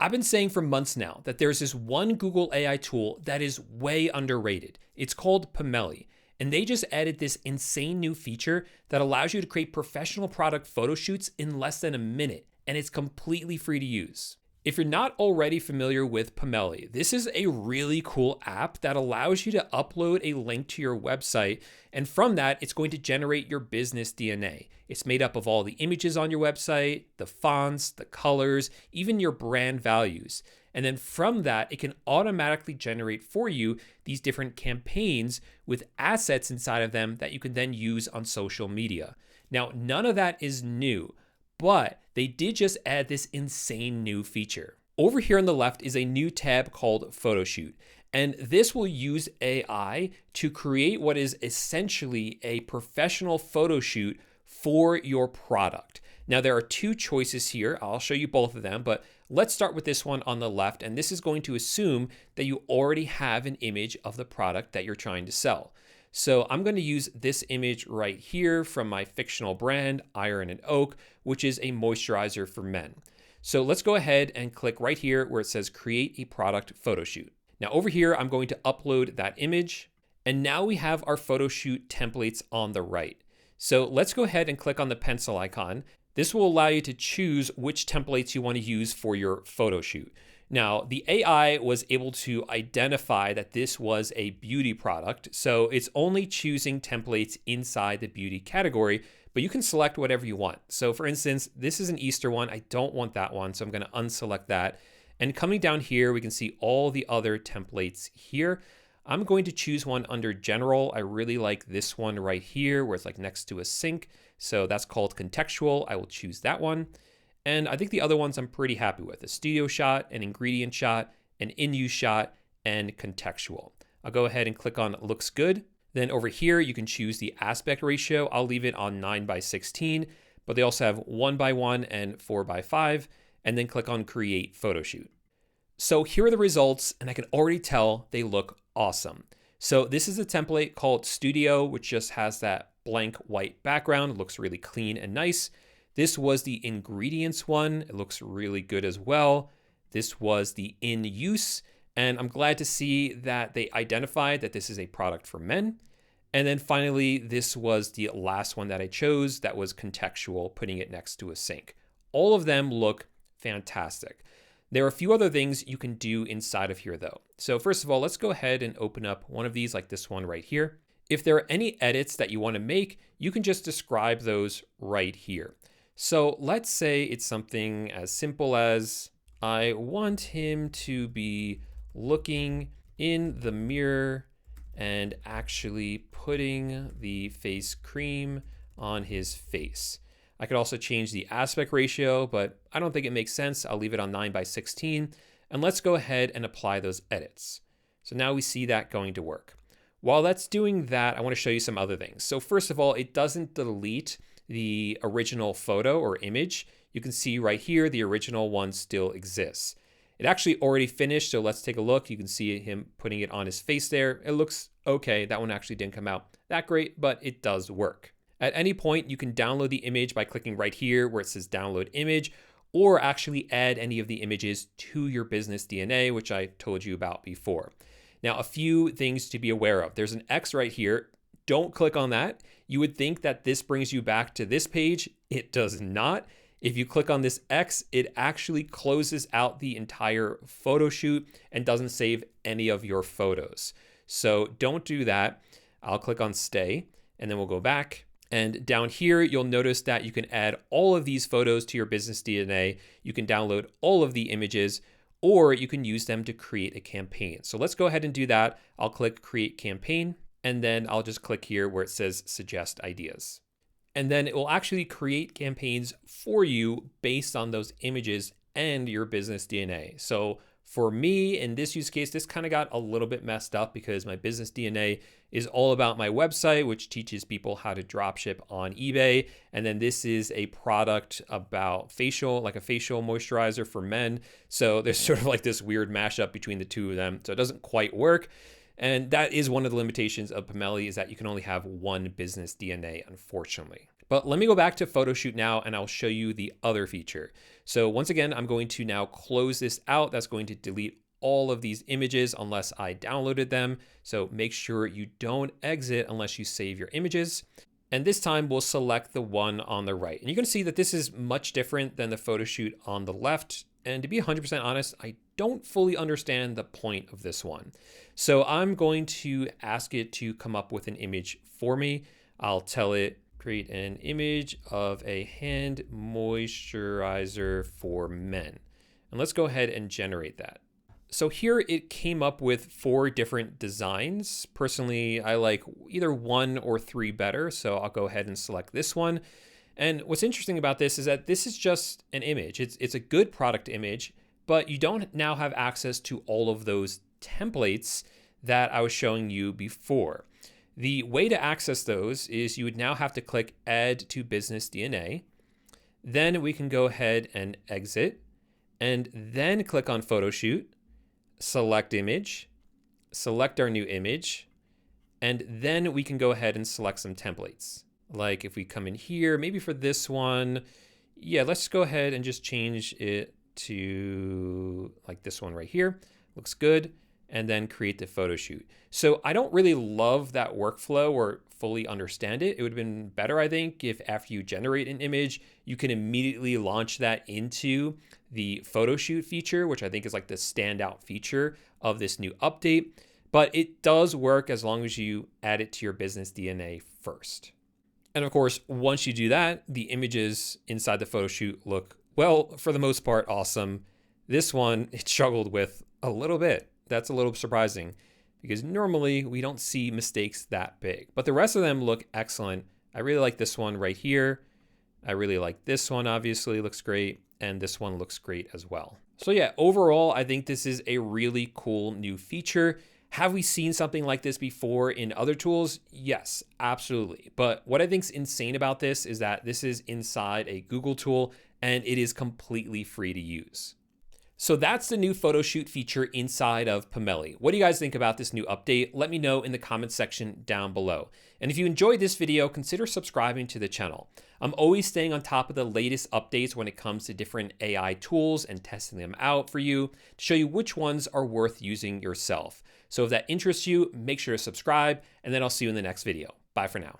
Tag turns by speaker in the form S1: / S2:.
S1: I've been saying for months now that there's this one Google AI tool that is way underrated. It's called Pomelli, and they just added this insane new feature that allows you to create professional product photo shoots in less than a minute, and it's completely free to use. If you're not already familiar with Pomelli, this is a really cool app that allows you to upload a link to your website, and from that, it's going to generate your business DNA. It's made up of all the images on your website, the fonts, the colors, even your brand values. And then from that, it can automatically generate for you these different campaigns with assets inside of them that you can then use on social media. Now, none of that is new, but they did just add this insane new feature. Over here on the left is a new tab called Photoshoot, and this will use AI to create what is essentially a professional photo shoot for your product. Now, there are two choices here. I'll show you both of them, but let's start with this one on the left, and this is going to assume that you already have an image of the product that you're trying to sell. So I'm going to use this image right here from my fictional brand, Iron and Oak, which is a moisturizer for men. So let's go ahead and click right here where it says create a product photo shoot. Now over here, I'm going to upload that image. And now we have our photo shoot templates on the right. So let's go ahead and click on the pencil icon. This will allow you to choose which templates you want to use for your photo shoot. Now, the AI was able to identify that this was a beauty product, so it's only choosing templates inside the beauty category, but you can select whatever you want. So for instance, this is an Easter one. I don't want that one, so I'm going to unselect that. And coming down here, we can see all the other templates here. I'm going to choose one under general. I really like this one right here where it's like next to a sink. So that's called contextual. I will choose that one. And I think the other ones I'm pretty happy with: a studio shot, an ingredient shot, an in-use shot, and contextual. I'll go ahead and click on looks good. Then over here, you can choose the aspect ratio. I'll leave it on 9:16, but they also have 1:1 and 4:5, and then click on create photo shoot. So here are the results, and I can already tell they look awesome. So this is a template called Studio, which just has that blank white background. It looks really clean and nice. This was the ingredients one. It looks really good as well. This was the in use, and I'm glad to see that they identified that this is a product for men. And then finally, this was the last one that I chose that was contextual, putting it next to a sink. All of them look fantastic. There are a few other things you can do inside of here though. So first of all, let's go ahead and open up one of these like this one right here. If there are any edits that you want to make, you can just describe those right here. So let's say it's something as simple as, I want him to be looking in the mirror and actually putting the face cream on his face. I could also change the aspect ratio, but I don't think it makes sense. I'll leave it on 9:16. And let's go ahead and apply those edits. So now we see that going to work. While that's doing that, I want to show you some other things. So first of all, it doesn't delete the original photo or image. You can see right here, the original one still exists. It actually already finished, so let's take a look. You can see him putting it on his face there. It looks okay. That one actually didn't come out that great, but it does work. At any point, you can download the image by clicking right here where it says download image, or actually add any of the images to your business DNA, which I told you about before. Now, a few things to be aware of. There's an X right here. Don't click on that. You would think that this brings you back to this page. It does not. If you click on this X, it actually closes out the entire photo shoot and doesn't save any of your photos. So don't do that. I'll click on stay, and then we'll go back. And down here, you'll notice that you can add all of these photos to your business DNA. You can download all of the images, or you can use them to create a campaign. So let's go ahead and do that. I'll click create campaign, and then I'll just click here where it says suggest ideas. And then it will actually create campaigns for you based on those images and your business DNA. So for me, in this use case, this kind of got a little bit messed up because my business DNA is all about my website, which teaches people how to dropship on eBay. And then this is a product about facial, like a facial moisturizer for men. So there's sort of like this weird mashup between the two of them. So it doesn't quite work. And that is one of the limitations of Pomelli, is that you can only have one business DNA, unfortunately. But let me go back to Photoshoot now and I'll show you the other feature. So once again, I'm going to now close this out. That's going to delete all of these images unless I downloaded them. So make sure you don't exit unless you save your images. And this time we'll select the one on the right. And you can see that this is much different than the Photoshoot on the left. And to be 100% honest, I don't fully understand the point of this one. So I'm going to ask it to come up with an image for me. I'll tell it, create an image of a hand moisturizer for men. And let's go ahead and generate that. So here it came up with 4 different designs. Personally, I like either 1 or 3 better. So I'll go ahead and select this one. And what's interesting about this is that this is just an image. It's a good product image, but you don't now have access to all of those templates that I was showing you before. The way to access those is you would now have to click Add to Business DNA. Then we can go ahead and exit and then click on Photoshoot, select image, select our new image, and then we can go ahead and select some templates. Like if we come in here, maybe for this one, yeah, let's go ahead and just change it to like this one right here. Looks good. And then create the photo shoot. So I don't really love that workflow or fully understand it. It would have been better, I think, if after you generate an image, you can immediately launch that into the photo shoot feature, which I think is like the standout feature of this new update. But it does work as long as you add it to your business DNA first. And of course, once you do that, the images inside the photo shoot look, well, for the most part, awesome. This one, it struggled with a little bit. That's a little surprising because normally we don't see mistakes that big, but the rest of them look excellent. I really like this one right here. I really like this one, obviously looks great. And this one looks great as well. So yeah, overall, I think this is a really cool new feature. Have we seen something like this before in other tools? Yes, absolutely. But what I think is insane about this is that this is inside a Google tool and it is completely free to use. So that's the new photo shoot feature inside of Pomelli. What do you guys think about this new update? Let me know in the comments section down below. And if you enjoyed this video, consider subscribing to the channel. I'm always staying on top of the latest updates when it comes to different AI tools and testing them out for you to show you which ones are worth using yourself. So if that interests you, make sure to subscribe, and then I'll see you in the next video. Bye for now.